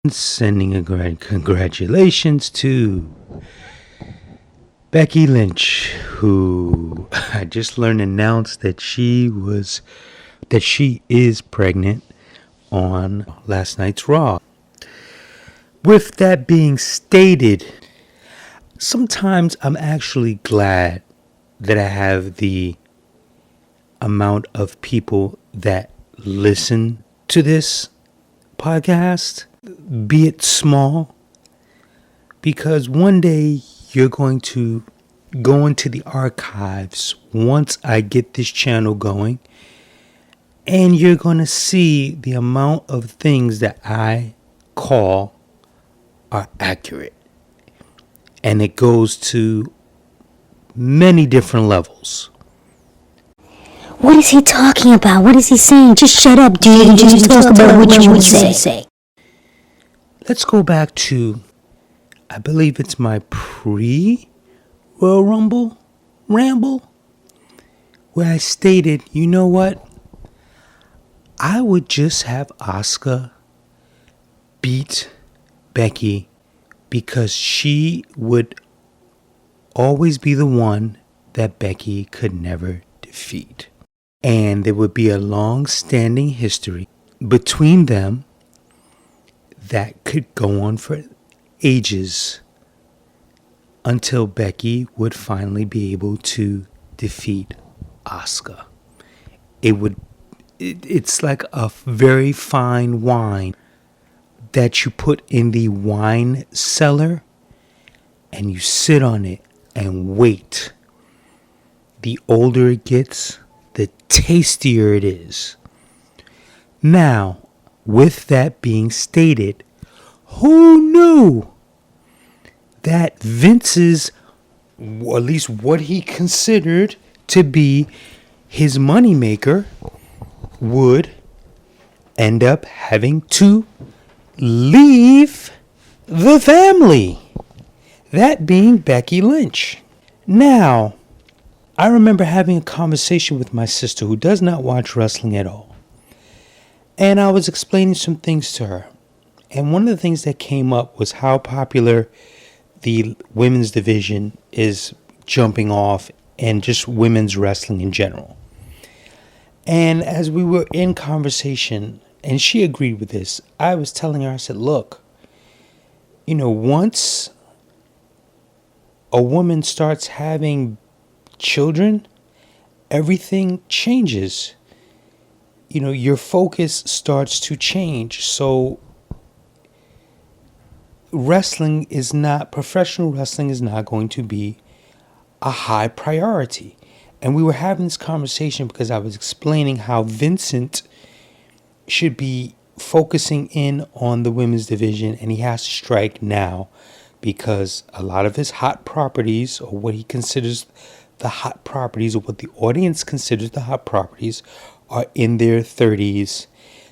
Sending a congratulations to Becky Lynch, who I just learned announced that she is pregnant on last night's Raw. With that being stated, sometimes I'm actually glad that I have the amount of people that listen to this podcast, be it small, because one day you're going to go into the archives once I get this channel going, and you're going to see the amount of things that I call are accurate. And it goes to many different levels. What is he talking about? What is he saying? Just shut up, dude, and just talk about what you want to say. Let's go back to, I believe it's my pre-Royal Rumble ramble, where I stated, you know what? I would just have Asuka beat Becky because she would always be the one that Becky could never defeat. And there would be a long-standing history between them that could go on for ages until Becky would finally be able to defeat Asuka. It's like a very fine wine that you put in the wine cellar and you sit on it and wait. The older it gets, the tastier it is. Now, with that being stated, who knew that Vince's, or at least what he considered to be his moneymaker, would end up having to leave the family? That being Becky Lynch. Now, I remember having a conversation with my sister who does not watch wrestling at all. And I was explaining some things to her. And one of the things that came up was how popular the women's division is jumping off and just women's wrestling in general. And as we were in conversation, and she agreed with this, I was telling her, I said, look, once a woman starts having children, everything changes. Your focus starts to change. So professional wrestling is not going to be a high priority. And we were having this conversation because I was explaining how Vincent should be focusing in on the women's division, and he has to strike now because a lot of his hot properties, or what he considers the hot properties, or what the audience considers the hot properties, are in their 30s.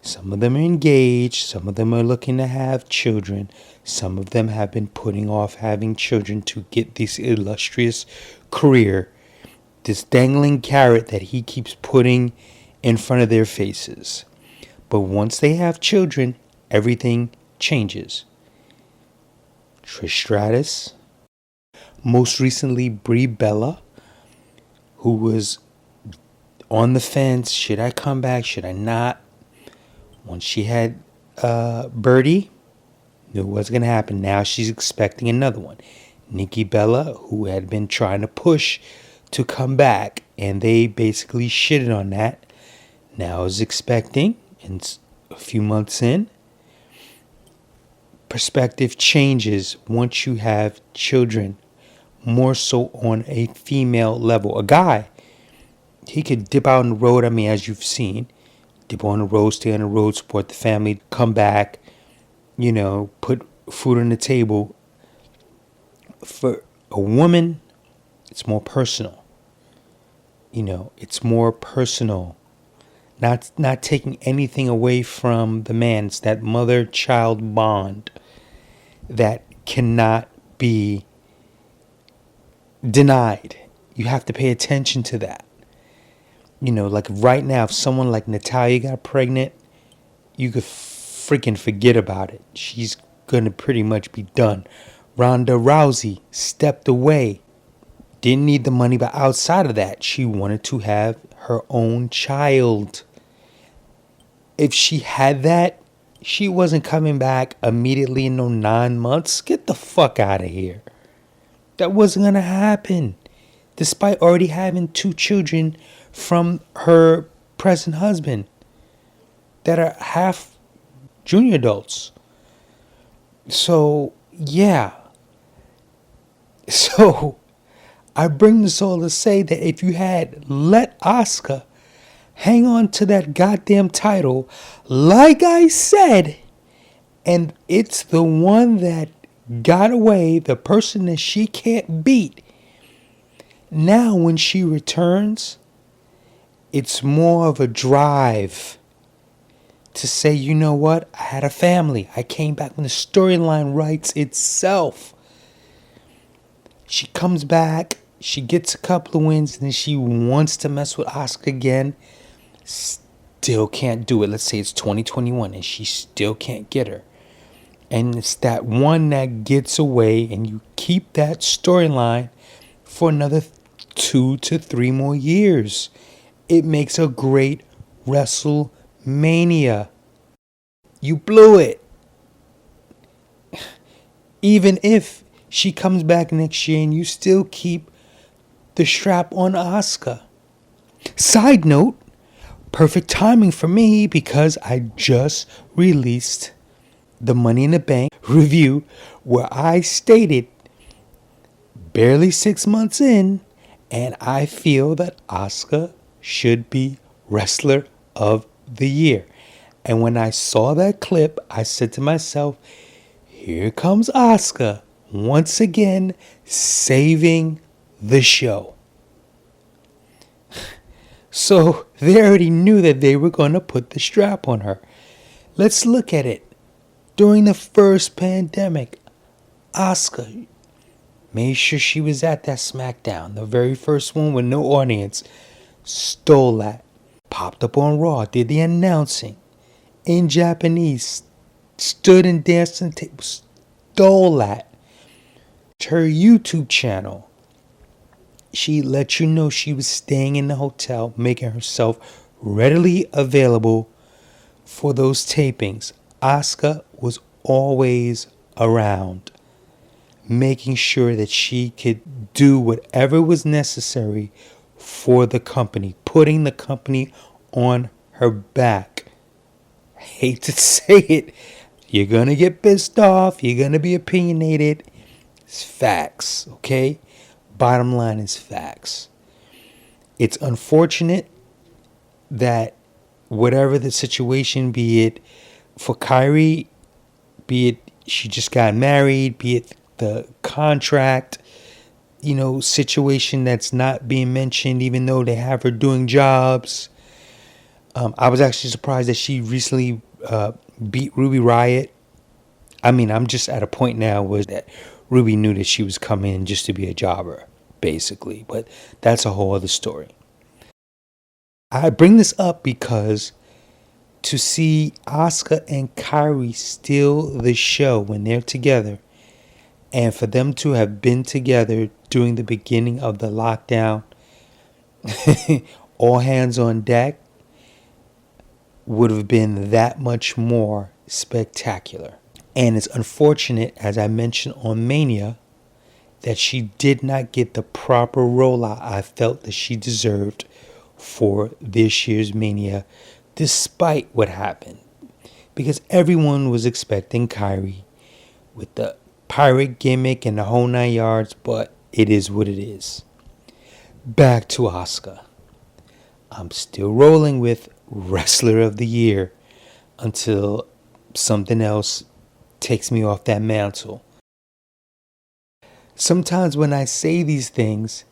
Some of them are engaged. Some of them are looking to have children. Some of them have been putting off having children to get this illustrious career, this dangling carrot that he keeps putting in front of their faces. But once they have children, everything changes. Trish Stratus, most recently Brie Bella, who was on the fence, should I come back, should I not? Once she had Birdie, knew it wasn't going to happen. Now she's expecting another one. Nikki Bella, who had been trying to push to come back, and they basically shitted on that, now is expecting, and a few months in. Perspective changes once you have children, more so on a female level. A guy, he could dip out on the road, as you've seen, dip on the road, stay on the road, support the family, come back, put food on the table. For a woman, it's more personal. It's more personal. Not taking anything away from the man. It's that mother-child bond that cannot be denied. You have to pay attention to that. Like right now, if someone like Natalia got pregnant, you could freaking forget about it. She's going to pretty much be done. Ronda Rousey stepped away. Didn't need the money, but outside of that, she wanted to have her own child. If she had that, she wasn't coming back immediately in no 9 months. Get the fuck out of here. That wasn't going to happen. Despite already having 2 children from her present husband that are half junior adults. So, yeah. So, I bring this all to say that if you had let Asuka hang on to that goddamn title, like I said, and it's the one that got away, the person that she can't beat. Now when she returns, it's more of a drive to say, you know what, I had a family. I came back when the storyline writes itself. She comes back, she gets a couple of wins, and then she wants to mess with Asuka again. Still can't do it. Let's say it's 2021 and she still can't get her. And it's that one that gets away, and you keep that storyline for another 2 to 3 more years. It makes a great WrestleMania. You blew it. Even if she comes back next year and you still keep the strap on Asuka. Side note, perfect timing for me because I just released the Money in the Bank review where I stated barely 6 months in, and I feel that Asuka should be Wrestler of the Year. And when I saw that clip, I said to myself, here comes Asuka once again saving the show. So they already knew that they were going to put the strap on her. Let's look at it. During the first pandemic, Asuka made sure she was at that SmackDown, the very first one with no audience. Stole that. Popped up on Raw, did the announcing in Japanese, stood and danced on the table, stole that. Her YouTube channel, she let you know she was staying in the hotel, making herself readily available for those tapings. Asuka was always around, making sure that she could do whatever was necessary for the company, putting the company on her back. I hate to say it. You're going to get pissed off. You're going to be opinionated. It's facts, okay? Bottom line is facts. It's unfortunate that whatever the situation, be it for Kyrie, be it she just got married, be it the contract, situation that's not being mentioned, even though they have her doing jobs. I was actually surprised that she recently beat Ruby Riott. I mean, I'm just at a point now where that Ruby knew that she was coming in just to be a jobber, basically. But that's a whole other story. I bring this up because to see Asuka and Kyrie steal the show when they're together, and for them to have been together during the beginning of the lockdown, all hands on deck, would have been that much more spectacular. And it's unfortunate, as I mentioned on Mania, that she did not get the proper rollout I felt that she deserved for this year's Mania, despite what happened. Because everyone was expecting Kyrie with the pirate gimmick and the whole 9 yards, but it is what it is. Back to Asuka. I'm still rolling with Wrestler of the Year until something else takes me off that mantle. Sometimes when I say these things,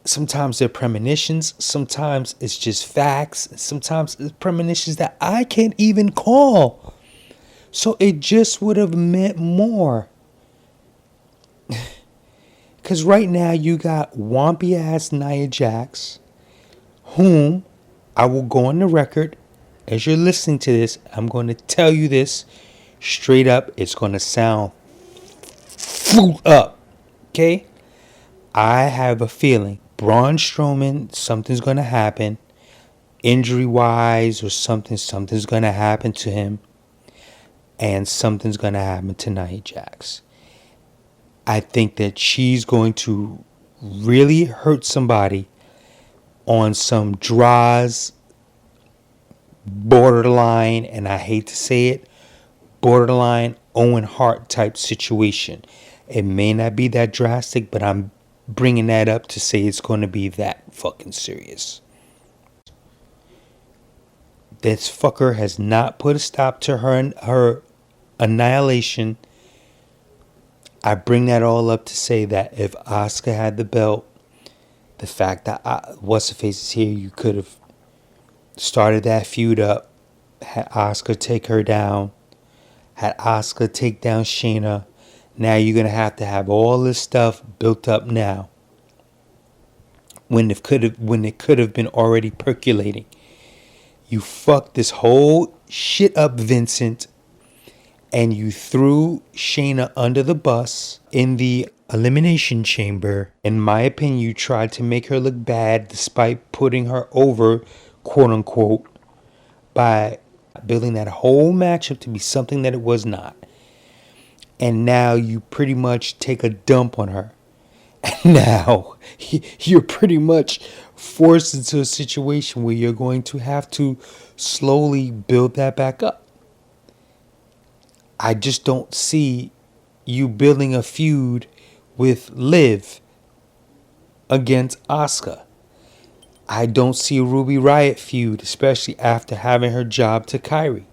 sometimes they're premonitions, sometimes it's just facts, sometimes it's premonitions that I can't even call. So it just would have meant more. Because right now you got wompy ass Nia Jax, whom I will go on the record as you're listening to this, I'm going to tell you this straight up. It's going to sound up. Okay? I have a feeling Braun Strowman, something's going to happen. Injury-wise or something's going to happen to him. And something's going to happen to Nia Jax. I think that she's going to really hurt somebody on some Droz borderline, and I hate to say it, borderline Owen Hart type situation. It may not be that drastic, but I'm bringing that up to say it's going to be that fucking serious. This fucker has not put a stop to her annihilation. I bring that all up to say that if Asuka had the belt, the fact that What's-Her-Face is here, you could have started that feud up, had Asuka take her down, had Asuka take down Shayna. Now you're going to have all this stuff built up now when it could have been already percolating. You fucked this whole shit up, Vincent, and you threw Shayna under the bus in the Elimination Chamber. In my opinion, you tried to make her look bad despite putting her over, quote unquote, by building that whole matchup to be something that it was not. And now you pretty much take a dump on her. And now you're pretty much forced into a situation where you're going to have to slowly build that back up. I just don't see you building a feud with Liv against Asuka. I don't see a Ruby Riott feud, especially after having her job to Kairi.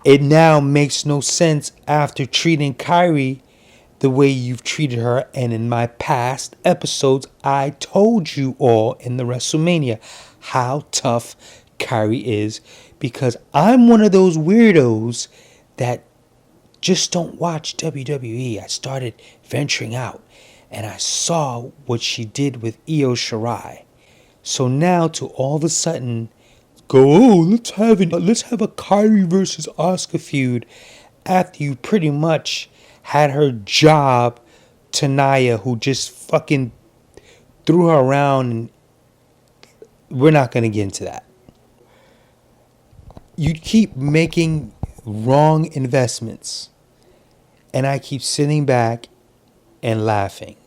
It now makes no sense after treating Kairi the way you've treated her. And in my past episodes, I told you all in the WrestleMania how tough Kairi is, because I'm one of those weirdos that just don't watch WWE. I started venturing out and I saw what she did with Io Shirai. So now to all of a sudden go, let's have a Kairi versus Asuka feud after you pretty much had her job to Nia, who just fucking threw her around, and we're not going to get into that. You keep making wrong investments, and I keep sitting back and laughing.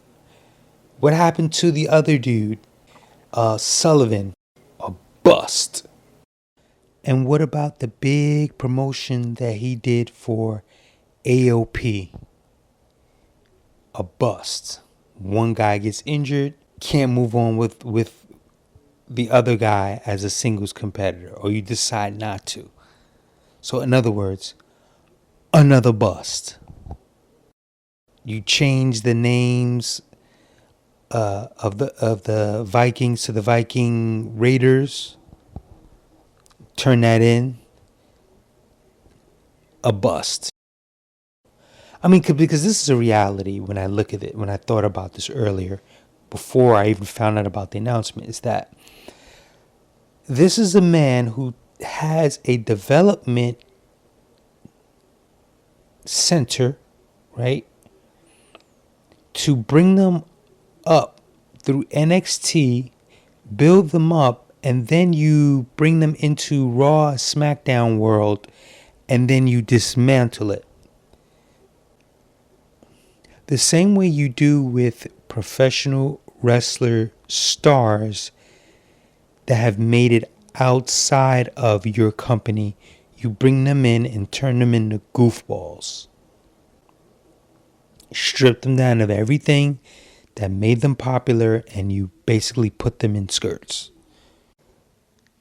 What happened to the other dude, Sullivan? A bust. And what about the big promotion that he did for AOP? A bust. One guy gets injured, can't move on with the other guy as a singles competitor, or you decide not to. So in other words, another bust. You change the names of the Vikings to the Viking Raiders. Turn that in. A bust. I mean, because this is a reality when I look at it, when I thought about this earlier, before I even found out about the announcement, is that this is a man who has a development center, right, to bring them up through NXT, build them up, and then you bring them into Raw, SmackDown world, and then you dismantle it. The same way you do with professional wrestler stars that have made it outside of your company, you bring them in and turn them into goofballs. Strip them down of everything that made them popular, and you basically put them in skirts.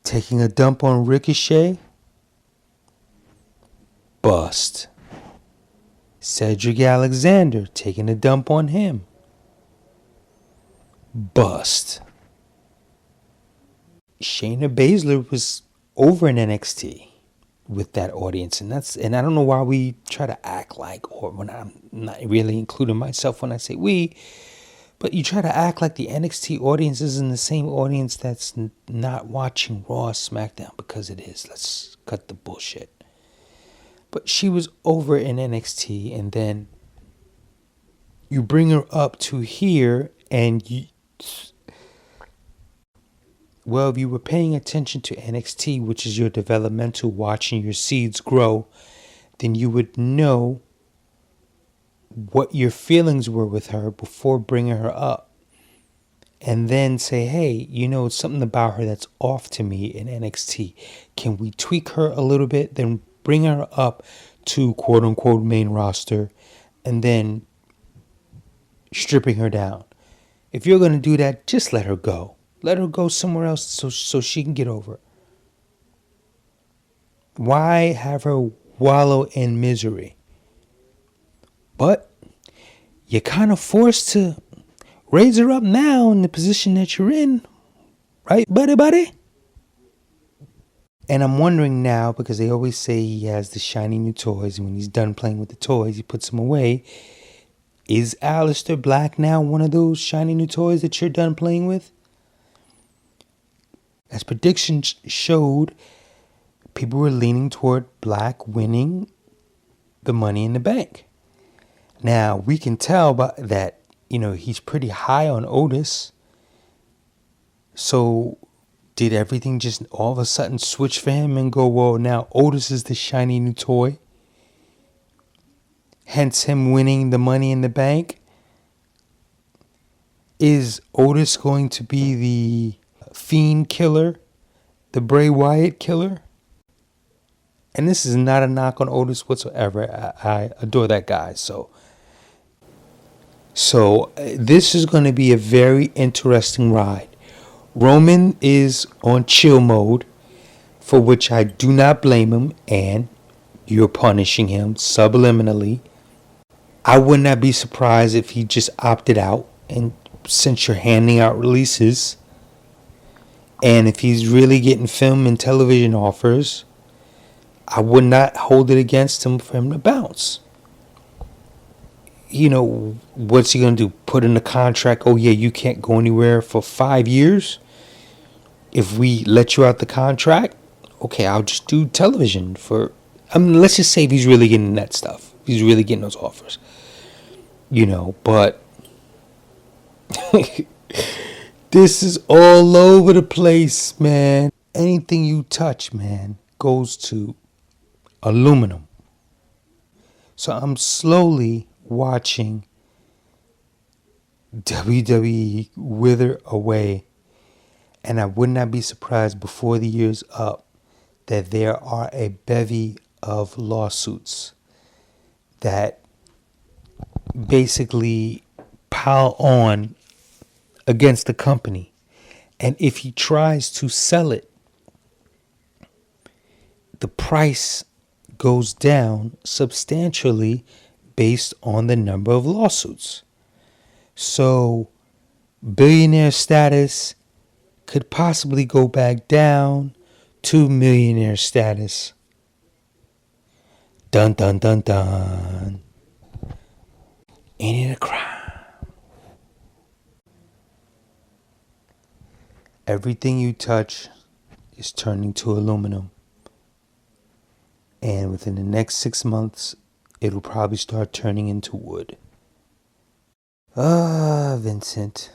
Taking a dump on Ricochet? Bust. Cedric Alexander, taking a dump on him? Bust. Shayna Baszler was over in NXT with that audience, and I don't know why we try to act like, or when I'm not really including myself when I say we, But you try to act like the NXT audience isn't the same audience that's not watching Raw, SmackDown, because it is. Let's cut the bullshit. But she was over in NXT, and then you bring her up to here, and well, if you were paying attention to NXT, which is your developmental, watching your seeds grow, then you would know what your feelings were with her before bringing her up. And then say, hey, you know, something about her that's off to me in NXT. Can we tweak her a little bit? Then bring her up to quote unquote main roster, and then stripping her down. If you're going to do that, just let her go. Let her go somewhere else so she can get over. Why have her wallow in misery? But you're kind of forced to raise her up now in the position that you're in. Right, buddy? And I'm wondering now, because they always say he has the shiny new toys, and when he's done playing with the toys, he puts them away. Is Aleister Black now one of those shiny new toys that you're done playing with? As predictions showed, people were leaning toward Black winning the Money in the Bank. Now, we can tell by that, you know, he's pretty high on Otis. So, did everything just all of a sudden switch for him and go, well, now Otis is the shiny new toy? Hence him winning the Money in the Bank? Is Otis going to be the Fiend killer, the Bray Wyatt killer? And this is not a knock on Otis whatsoever. I adore that guy. So this is going to be a very interesting ride. Roman is on chill mode, for which I do not blame him, and you're punishing him subliminally. I would not be surprised if he just opted out, and since you're handing out releases, and if he's really getting film and television offers, I would not hold it against him for him to bounce. You know, what's he going to do? Put in a contract, oh yeah, you can't go anywhere for 5 years? If we let you out the contract, okay, I'll just do television for, let's just say if he's really getting that stuff. If he's really getting those offers. You know, but this is all over the place, man. Anything you touch, man, goes to aluminum. So I'm slowly watching WWE wither away, and I would not be surprised before the year's up that there are a bevy of lawsuits that basically pile on against the company. And if he tries to sell it, the price goes down substantially based on the number of lawsuits. So billionaire status could possibly go back down to millionaire status. Dun dun dun dun. Ain't it a crime? Everything you touch is turning to aluminum. And within the next 6 months, it'll probably start turning into wood. Vincent.